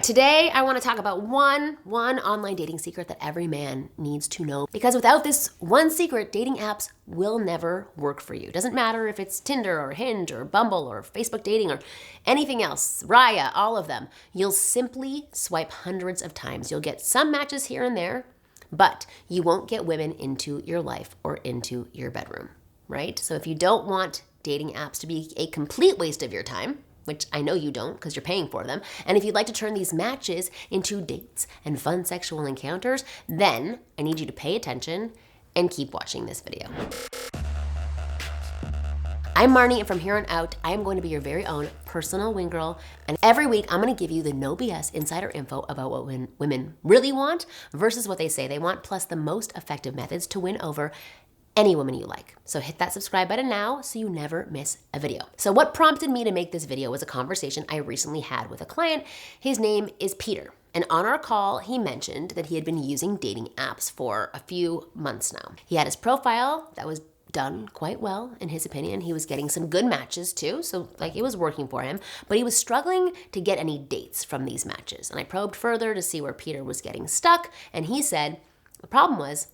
Today I want to talk about one online dating secret that every man needs to know, because without this one secret, dating apps will never work for you. Doesn't matter if it's Tinder or Hinge or Bumble or Facebook dating or anything else, Raya, all of them. You'll simply swipe hundreds of times. You'll get some matches here and there, but you won't get women into your life or into your bedroom, right? So if you don't want dating apps to be a complete waste of your time, which I know you don't because you're paying for them, and if you'd like to turn these matches into dates and fun sexual encounters, then I need you to pay attention and keep watching this video. I'm Marni, and from here on out, I am going to be your very own personal wing girl, and every week I'm going to give you the no BS insider info about what women really want versus what they say they want, plus the most effective methods to win over any woman you like. So hit that subscribe button now so you never miss a video. So what prompted me to make this video was a conversation I recently had with a client. His name is Peter. And on our call, he mentioned that he had been using dating apps for a few months now. He had his profile that was done quite well, in his opinion. He was getting some good matches too, so like it was working for him, but he was struggling to get any dates from these matches. And I probed further to see where Peter was getting stuck, and he said the problem was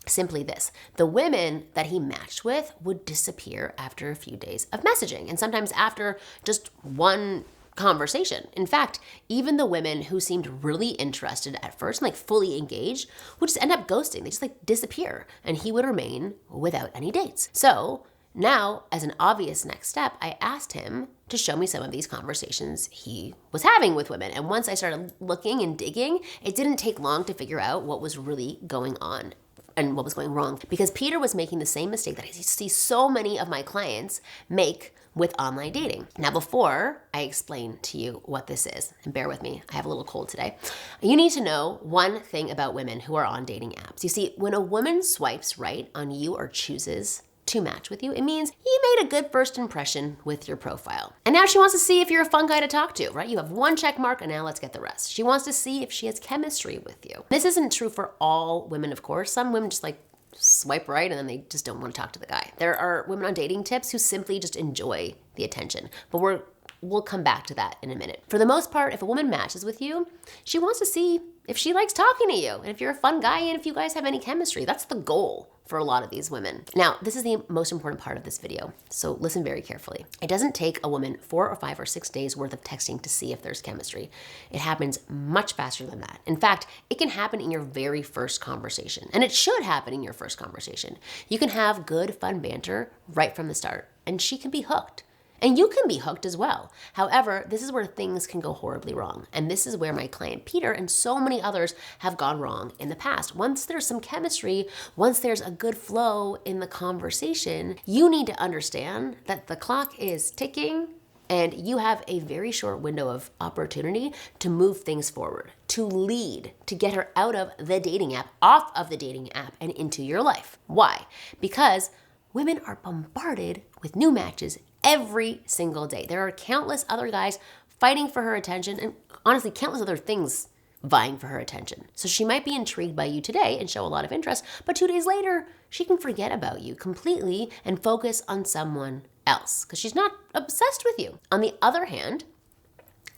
simply this: the women that he matched with would disappear after a few days of messaging, and sometimes after just one conversation. In fact, even the women who seemed really interested at first, like fully engaged, would just end up ghosting. They just like disappear, and he would remain without any dates. So now, as an obvious next step, I asked him to show me some of these conversations he was having with women. And once I started looking and digging, it didn't take long to figure out what was really going on and what was going wrong, because Peter was making the same mistake that I see so many of my clients make with online dating. Now, before I explain to you what this is, and bear with me, I have a little cold today, you need to know one thing about women who are on dating apps. You see, when a woman swipes right on you or chooses to match with you, it means you made a good first impression with your profile. And now she wants to see if you're a fun guy to talk to, right? You have one check mark, and now let's get the rest. She wants to see if she has chemistry with you. This isn't true for all women, of course. Some women just like swipe right and then they just don't want to talk to the guy. There are women on dating tips who simply just enjoy the attention, but we'll come back to that in a minute. For the most part, if a woman matches with you, she wants to see if she likes talking to you and if you're a fun guy and if you guys have any chemistry. That's the goal for a lot of these women. Now, this is the most important part of this video, so listen very carefully. It doesn't take a woman 4 or 5 or 6 days worth of texting to see if there's chemistry. It happens much faster than that. In fact, it can happen in your very first conversation, and it should happen in your first conversation. You can have good, fun banter right from the start, and she can be hooked. And you can be hooked as well. However, this is where things can go horribly wrong. And this is where my client Peter and so many others have gone wrong in the past. Once there's some chemistry, once there's a good flow in the conversation, you need to understand that the clock is ticking and you have a very short window of opportunity to move things forward, to lead, to get her out of the dating app, off of the dating app and into your life. Why? Because women are bombarded with new matches every single day. There are countless other guys fighting for her attention, and honestly, countless other things vying for her attention. So she might be intrigued by you today and show a lot of interest, but 2 days later, she can forget about you completely and focus on someone else because she's not obsessed with you. On the other hand,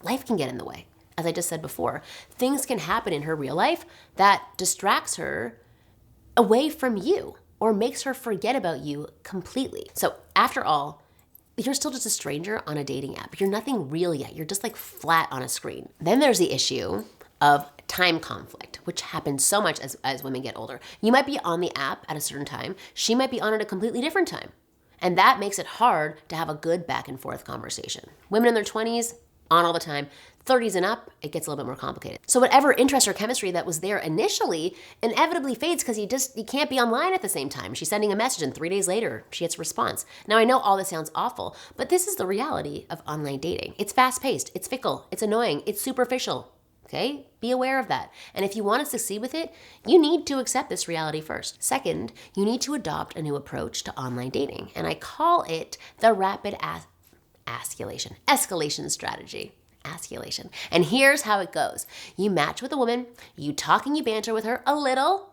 life can get in the way. As I just said before, things can happen in her real life that distracts her away from you or makes her forget about you completely. So after all, you're still just a stranger on a dating app. You're nothing real yet. You're just like flat on a screen. Then there's the issue of time conflict, which happens so much as women get older. You might be on the app at a certain time. She might be on at a completely different time. And that makes it hard to have a good back and forth conversation. Women in their 20s, on all the time. 30s and up, it gets a little bit more complicated. So whatever interest or chemistry that was there initially inevitably fades because you can't be online at the same time. She's sending a message and 3 days later, she gets a response. Now I know all this sounds awful, but this is the reality of online dating. It's fast-paced, it's fickle, it's annoying, it's superficial, okay? Be aware of that. And if you want to succeed with it, you need to accept this reality first. Second, you need to adopt a new approach to online dating, and I call it the rapid escalation strategy. Escalation. And here's how it goes. You match with a woman, you talk and you banter with her a little,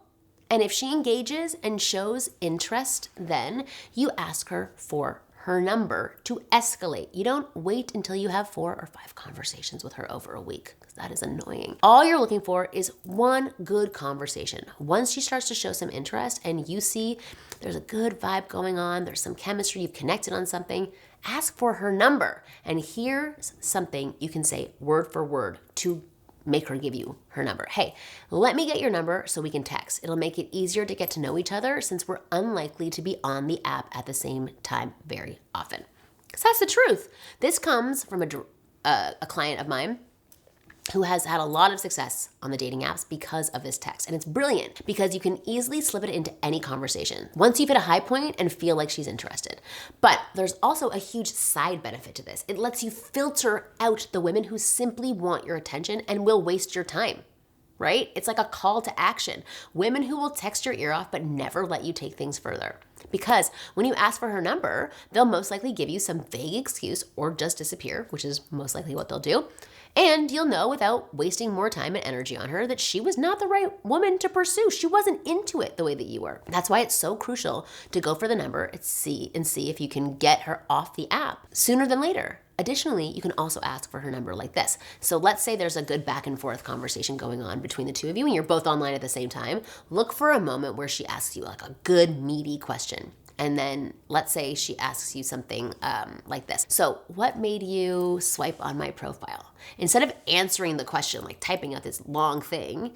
and if she engages and shows interest, then you ask her for her number to escalate. You don't wait until you have 4 or 5 conversations with her over a week, because that is annoying. All you're looking for is one good conversation. Once she starts to show some interest and you see there's a good vibe going on, there's some chemistry, you've connected on something, ask for her number. And here's something you can say word for word to make her give you her number. Hey, let me get your number so we can text. It'll make it easier to get to know each other since we're unlikely to be on the app at the same time very often. Because that's the truth. This comes from a client of mine who has had a lot of success on the dating apps because of this text. And it's brilliant because you can easily slip it into any conversation once you've hit a high point and feel like she's interested. But there's also a huge side benefit to this. It lets you filter out the women who simply want your attention and will waste your time, right? It's like a call to action. Women who will text your ear off but never let you take things further. Because when you ask for her number, they'll most likely give you some vague excuse or just disappear, which is most likely what they'll do. And you'll know without wasting more time and energy on her that she was not the right woman to pursue. She wasn't into it the way that you were. That's why it's so crucial to go for the number and see if you can get her off the app sooner than later. Additionally, you can also ask for her number like this. So let's say there's a good back and forth conversation going on between the two of you and you're both online at the same time. Look for a moment where she asks you like a good meaty question. And then let's say she asks you something like this. So what made you swipe on my profile? Instead of answering the question, like typing out this long thing,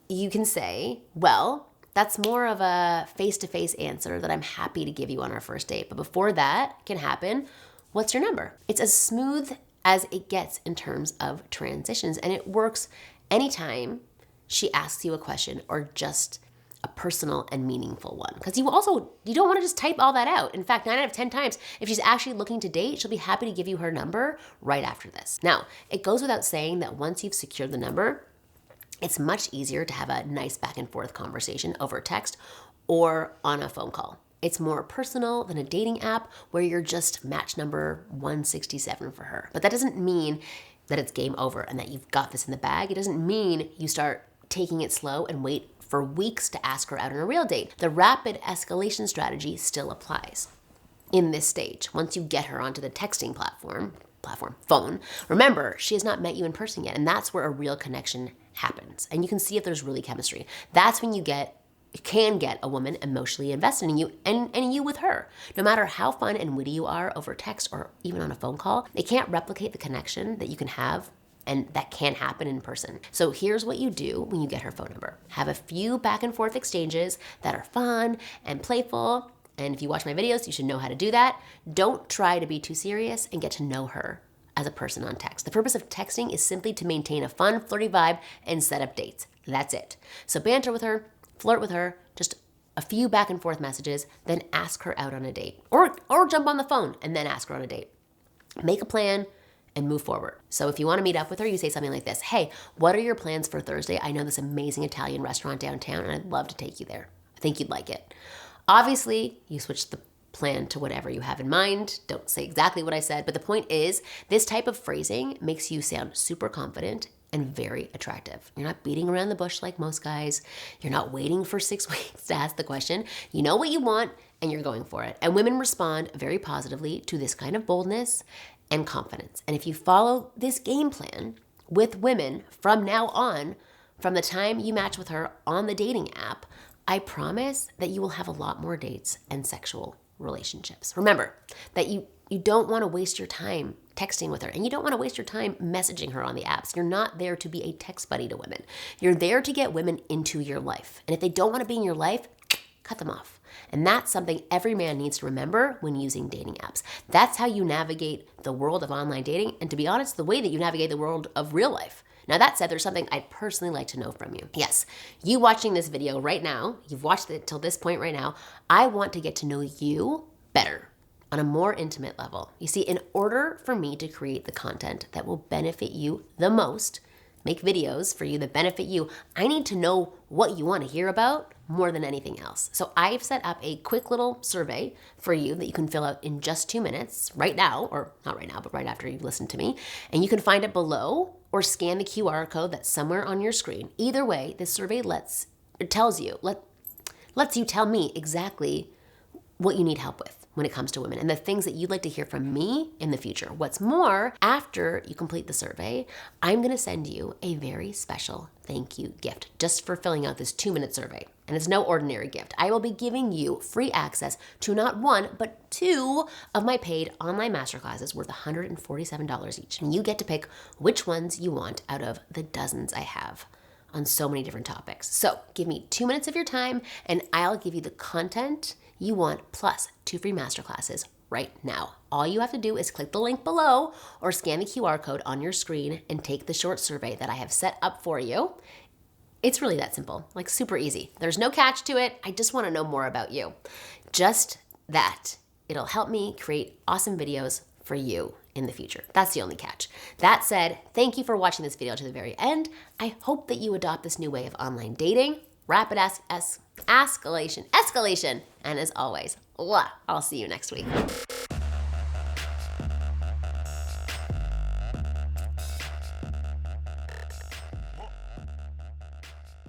you can say, well, that's more of a face-to-face answer that I'm happy to give you on our first date. But before that can happen, what's your number? It's as smooth as it gets in terms of transitions. And it works anytime she asks you a question or just a personal and meaningful one. Because you don't want to just type all that out. In fact, 9 out of 10 times, if she's actually looking to date, she'll be happy to give you her number right after this. Now, it goes without saying that once you've secured the number, it's much easier to have a nice back and forth conversation over text or on a phone call. It's more personal than a dating app where you're just match number 167 for her. But that doesn't mean that it's game over and that you've got this in the bag. It doesn't mean you start taking it slow and wait for weeks to ask her out on a real date. The rapid escalation strategy still applies in this stage. Once you get her onto the texting phone, remember, she has not met you in person yet, and that's where a real connection happens. And you can see if there's really chemistry. That's when you can get a woman emotionally invested in you and you with her. No matter how fun and witty you are over text or even on a phone call, they can't replicate the connection that you can have and that can happen in person. So here's what you do when you get her phone number. Have a few back and forth exchanges that are fun and playful. And if you watch my videos, you should know how to do that. Don't try to be too serious and get to know her as a person on text. The purpose of texting is simply to maintain a fun, flirty vibe and set up dates. That's it. So banter with her, flirt with her, just a few back and forth messages, then ask her out on a date. Or jump on the phone and then ask her on a date. Make a plan and move forward. So if you want to meet up with her, you say something like this. Hey, what are your plans for Thursday? I know this amazing Italian restaurant downtown and I'd love to take you there. I think you'd like it. Obviously, you switch the plan to whatever you have in mind. Don't say exactly what I said, but the point is this type of phrasing makes you sound super confident and very attractive. You're not beating around the bush like most guys. You're not waiting for 6 weeks to ask the question. You know what you want and you're going for it. And women respond very positively to this kind of boldness and confidence. And if you follow this game plan with women from now on, from the time you match with her on the dating app, I promise that you will have a lot more dates and sexual relationships. Remember that you don't want to waste your time texting with her and you don't want to waste your time messaging her on the apps. You're not there to be a text buddy to women. You're there to get women into your life. And if they don't want to be in your life, cut them off. And that's something every man needs to remember when using dating apps. That's how you navigate the world of online dating. And to be honest, the way that you navigate the world of real life. Now that said, there's something I'd personally like to know from you. Yes, you watching this video right now, you've watched it till this point right now, I want to get to know you better on a more intimate level. You see, in order for me to create the content that will benefit you the most, make videos for you that benefit you, I need to know what you want to hear about more than anything else. So I've set up a quick little survey for you that you can fill out in just 2 minutes right now, or not right now, but right after you listen to me. And you can find it below or scan the QR code that's somewhere on your screen. Either way, this survey lets you tell me exactly what you need help with when it comes to women and the things that you'd like to hear from me in the future. What's more, after you complete the survey, I'm gonna send you a very special thank you gift just for filling out this 2-minute survey. And it's no ordinary gift. I will be giving you free access to not one, but 2 of my paid online masterclasses worth $147 each. And you get to pick which ones you want out of the dozens I have on so many different topics. So give me 2 minutes of your time and I'll give you the content you want plus 2 free masterclasses right now. All you have to do is click the link below or scan the QR code on your screen and take the short survey that I have set up for you. It's really that simple, like super easy. There's no catch to it. I just want to know more about you. Just that. It'll help me create awesome videos for you in the future. That's the only catch. That said, thank you for watching this video to the very end. I hope that you adopt this new way of online dating. Rapid escalation. And as always, I'll see you next week.